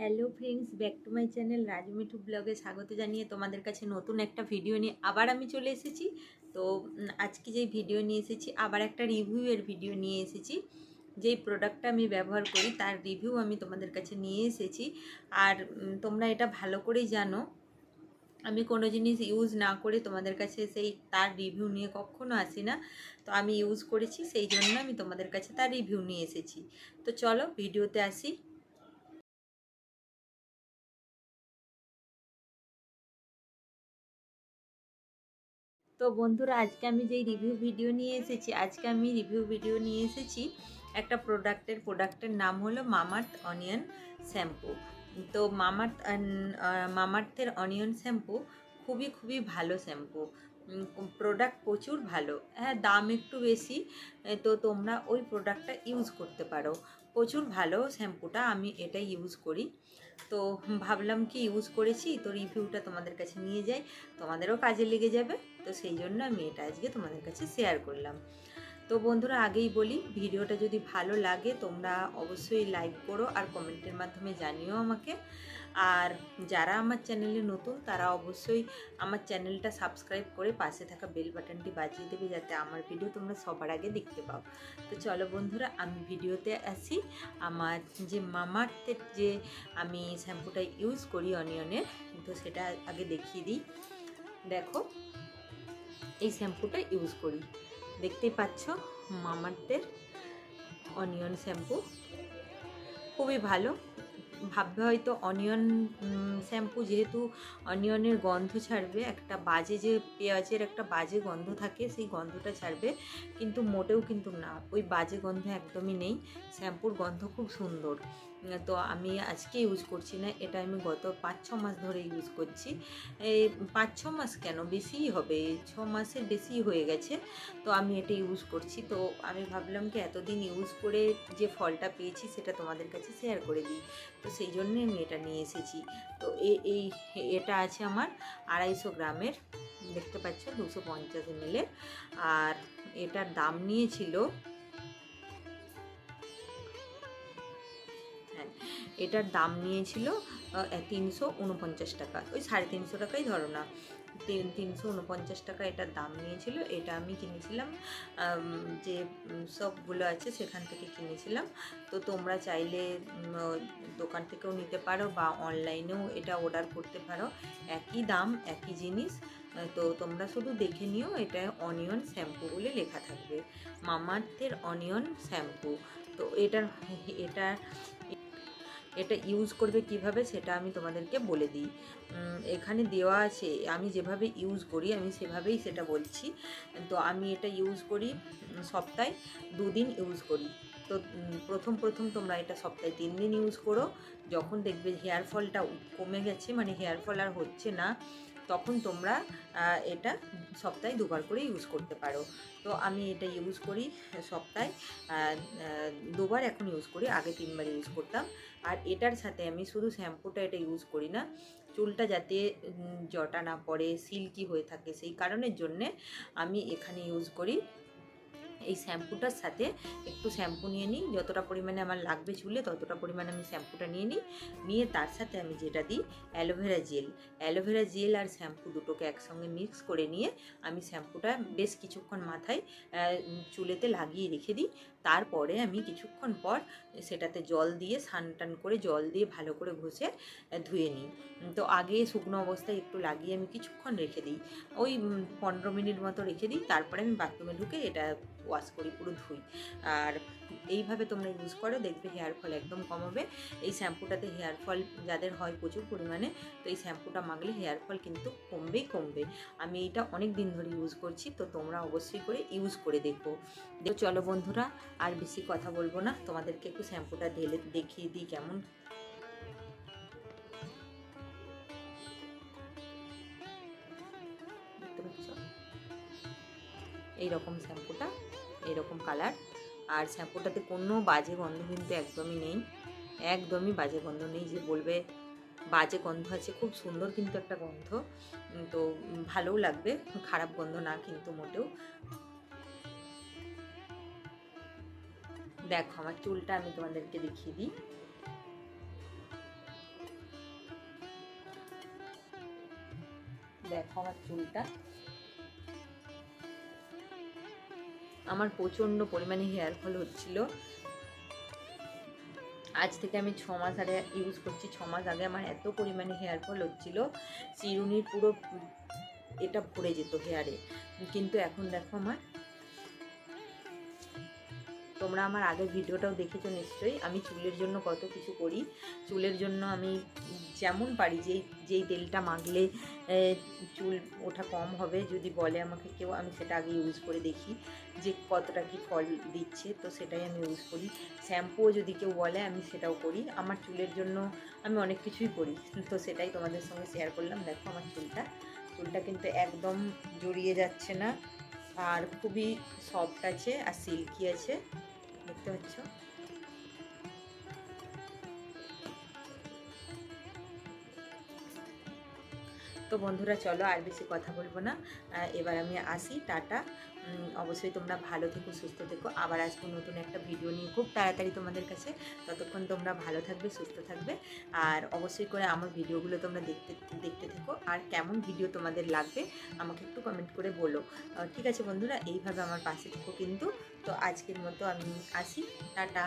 Hello friends, back to my channel রাজমিঠু ব্লগে স্বাগত জানিয়ে তোমাদের কাছে নতুন একটা ভিডিও নিয়ে আবার আমি চলে এসেছি। তো আজকে যেই ভিডিও নিয়ে এসেছি, আবার একটা রিভিউয়ের ভিডিও নিয়ে এসেছি। যেই প্রোডাক্টটা আমি ব্যবহার করি তার রিভিউ আমি তোমাদের কাছে নিয়ে এসেছি। আর তোমরা এটা ভালো করেই জানো, আমি কোনো জিনিস ইউজ না করে তোমাদের কাছে সেই তার রিভিউ নিয়ে কখনো আসি না। তো আমি ইউজ করেছি, সেই জন্য আমি তোমাদের কাছে তার রিভিউ নিয়ে এসেছি। তো চলো ভিডিওতে আসি। তো বন্ধুরা, আজকে আমি যেই রিভিউ ভিডিও নিয়ে এসেছি একটা প্রোডাক্টের নাম হলো মামাআর্থ অনিয়ন শ্যাম্পু। তো মামাআর্থের অনিয়ন শ্যাম্পু খুবই খুবই ভালো শ্যাম্পু। প্রোডাক্ট প্রচুর ভালো, হ্যাঁ দাম একটু বেশি। তো তোমরা ওই প্রোডাক্টটা ইউজ করতে পারো, প্রচুর ভালো শ্যাম্পুটা, আমি এটাই ইউজ করি। তো ভাবলাম কি ইউজ করেছি তো রিভিউটা তোমাদের কাছে নিয়ে যাই, তোমাদেরও কাজে লেগে যাবে। তো সেই জন্য আমি এটা আজকে তোমাদের কাছে শেয়ার করলাম। তো বন্ধুরা, আগেই বলি, ভিডিওটা যদি ভালো লাগে তোমরা অবশ্যই লাইক করো আর কমেন্টের মাধ্যমে জানিও আমাকে। আর যারা আমার চ্যানেলে নতুন তারা অবশ্যই আমার চ্যানেলটা সাবস্ক্রাইব করে পাশে থাকা বেল বাটনটি বাজিয়ে দেবে, যাতে আমার ভিডিও তোমরা সবার আগে দেখতে পাও। তো চলো বন্ধুরা, আমি ভিডিওতে আসি। আমার যে মামাআর্থের যে আমি শ্যাম্পুটা ইউজ করি অনিয়নের, তো সেটা আগে দেখিয়ে দিই। দেখো, এই শ্যাম্পুটা ইউজ করি, দেখতেই পাচ্ছ মামাআর্থের অনিয়ন শ্যাম্পু, খুবই ভালো। ভাববে হয়তো অনিয়ন শ্যাম্পু, যেহেতু অনিয়নের গন্ধ ছাড়বে, একটা বাজে যে পেঁয়াজের একটা বাজে গন্ধ থাকে সেই গন্ধটা ছাড়বে, কিন্তু মোটেও কিন্তু না, ওই বাজে গন্ধ একদমই নেই। শ্যাম্পুর গন্ধ খুব সুন্দর। তো আমি আজকে ইউজ করছি না, এটা আমি গত 5-6 মাস ধরে ইউজ করছি। এই 5-6 মাস কেন, বেশিই হবে, 6 মাসের বেশি হয়ে গেছে। তো আমি এটা ইউজ করছি। তো আমি ভাবলাম কি এতদিন ইউজ করে যে ফলটা পেয়েছি সেটা তোমাদের কাছে শেয়ার করে দিই। তো সেই জন্যে আমি এটা নিয়ে এসেছি। তো এটা আছে আমার 250 গ্রামের, দেখতে পাচ্ছ 250 ml। আর এটার দাম নিয়েছিল, হ্যাঁ এটার দাম নিয়েছিল 349 টাকা, ওই 350 টাকাই ধরো না, 349 টাকা এটার দাম নিয়েছিল। এটা আমি কিনেছিলাম যে শপগুলো আছে সেখান থেকে কিনেছিলাম। তো তোমরা চাইলে দোকান থেকেও নিতে পারো বা অনলাইনেও এটা অর্ডার করতে পারো, একই দাম একই জিনিস। তো তোমরা শুধু দেখে নিও, এটা অনিয়ন শ্যাম্পু বলে লেখা থাকবে, মামাআর্থের অনিয়ন শ্যাম্পু। তো এটা এটা ইউজ করবে কিভাবে সেটা আমি তোমাদেরকে বলে দিই। এখানে দেওয়া আছে, আমি যেভাবে ইউজ করি আমি সেভাবেই সেটা বলছি। তো আমি এটা ইউজ করি সপ্তাহে 2 দিন ইউজ করি। তো প্রথম তোমরা এটা সপ্তাহে 3 দিন ইউজ করো। যখন দেখবে হেয়ার ফলটা কমে গেছে, মানে হেয়ার ফল আর হচ্ছে না, তখন তোমরা এটা সপ্তাহে 2বার করে ইউজ করতে পারো। তো আমি এটা ইউজ করি সপ্তাহে 2বার এখন ইউজ করি, আগে 3বার ইউজ করতাম। আর এটার সাথে আমি শুধু শ্যাম্পুটা এটা ইউজ করি না, চুলটা যাতে জটা না পড়ে, সিল্কি হয়ে থাকে, সেই কারণের জন্যে আমি এখানে ইউজ করি। এই শ্যাম্পুটার সাথে একটু শ্যাম্পু নিয়ে নিই, যতটা পরিমাণে আমার লাগবে চুলে ততটা পরিমাণে আমি শ্যাম্পুটা নিয়ে তার সাথে আমি যেটা দিই অ্যালোভেরা জেল আর শ্যাম্পু দুটোকে একসঙ্গে মিক্স করে নিয়ে আমি শ্যাম্পুটা বেশ কিছুক্ষণ মাথায় চুলেতে লাগিয়ে রেখে দিই। তারপরে আমি কিছুক্ষণ পর সেটাতে জল দিয়ে স্নান করে জল দিয়ে ভালো করে ঘষে ধুয়ে নিই। তো আগে শুকনো অবস্থায় একটু লাগিয়ে আমি কিছুক্ষণ রেখে দিই, ওই 15 মিনিট মতো রেখে দিই। তারপরে আমি বাথরুমে ঢুকে এটা ওয়াশ করি, পুরো ধুই। আর এইভাবে তোমরা ইউজ করো, দেখবে হেয়ার ফল একদম কমাবে। এই শ্যাম্পুটাতে হেয়ার ফল যাদের হয় প্রচুর পরিমাণে, তো এই শ্যাম্পুটা মাখলে হেয়ার ফল কিন্তু কমবে। আমি এটা অনেক দিন ধরে ইউজ করছি, তো তোমরা অবশ্যই করে ইউজ করে দেখো। চলো বন্ধুরা, আর বেশি কথা বলবো না, তোমাদেরকে একটু শ্যাম্পুটা ঢেলে দেখিয়ে দিই কেমন। দেখতে পাচ্ছ এইরকম শ্যাম্পুটা, এইরকম কালার। আর শ্যাম্পুটাতে কোনো বাজে গন্ধ কিন্তু একদমই নেই, একদমই বাজে গন্ধ নেই যে বলবে বাজে গন্ধ আছে, খুব সুন্দর কিন্তু একটা গন্ধ। তো ভালোও লাগবে, খারাপ গন্ধ না কিন্তু মোটেও। দেখো আমার চুলটা আমি তোমাদেরকে দেখিয়ে দিই, দেখো আমার চুলটা, আমার প্রচণ্ড পরিমাণে হেয়ার ফল হচ্ছিল। আজ থেকে আমি 6 মাস আগে ইউজ করছি। 6 মাস আগে আমার এত পরিমাণে হেয়ার ফল হচ্ছিল, চিরুনির পুরো এটা ভরে যেত হেয়ারে। কিন্তু এখন দেখো আমার, তোমরা আমার আগের ভিডিওটাও দেখেছো নিশ্চয়ই, আমি চুলের জন্য কত কিছু করি। চুলের জন্য আমি যেমন পারি, যেই তেলটা মাখলে চুল ওঠা কম হবে যদি বলে আমাকে কেউ, আমি সেটা আগে ইউজ করে দেখি যে কতটা কি ফল দিচ্ছে, তো সেটাই আমি ইউজ করি। শ্যাম্পুও যদি কেউ বলে আমি সেটাও করি। আমার চুলের জন্য আমি অনেক কিছুই করি, তো সেটাই তোমাদের সঙ্গে শেয়ার করলাম। দেখো আমার চুলটা কিন্তু একদম জড়িয়ে যাচ্ছে না, আর খুবই সফট আছে আর সিল্কি আছে, দেখতে পাচ্ছ। তো বন্ধুরা চলো আর বেশি কথা বলবো না, এবার আমি আসি, টাটা। অবশ্যই তোমরা ভালো থেকো, সুস্থ থেকো। আবার আসবো নতুন একটা ভিডিও নিয়ে খুব তাড়াতাড়ি তোমাদের কাছে। ততক্ষণ তোমরা ভালো থাকবে, সুস্থ থাকবে, আর অবশ্যই করে আমার ভিডিওগুলো তোমরা দেখতে থেকো। আর কেমন ভিডিও তোমাদের লাগবে আমাকে একটু কমেন্ট করে বলো। ঠিক আছে বন্ধুরা, এইভাবে আমার পাশে থেকো কিন্তু। তো আজকের মতো আমি আসি, টাটা।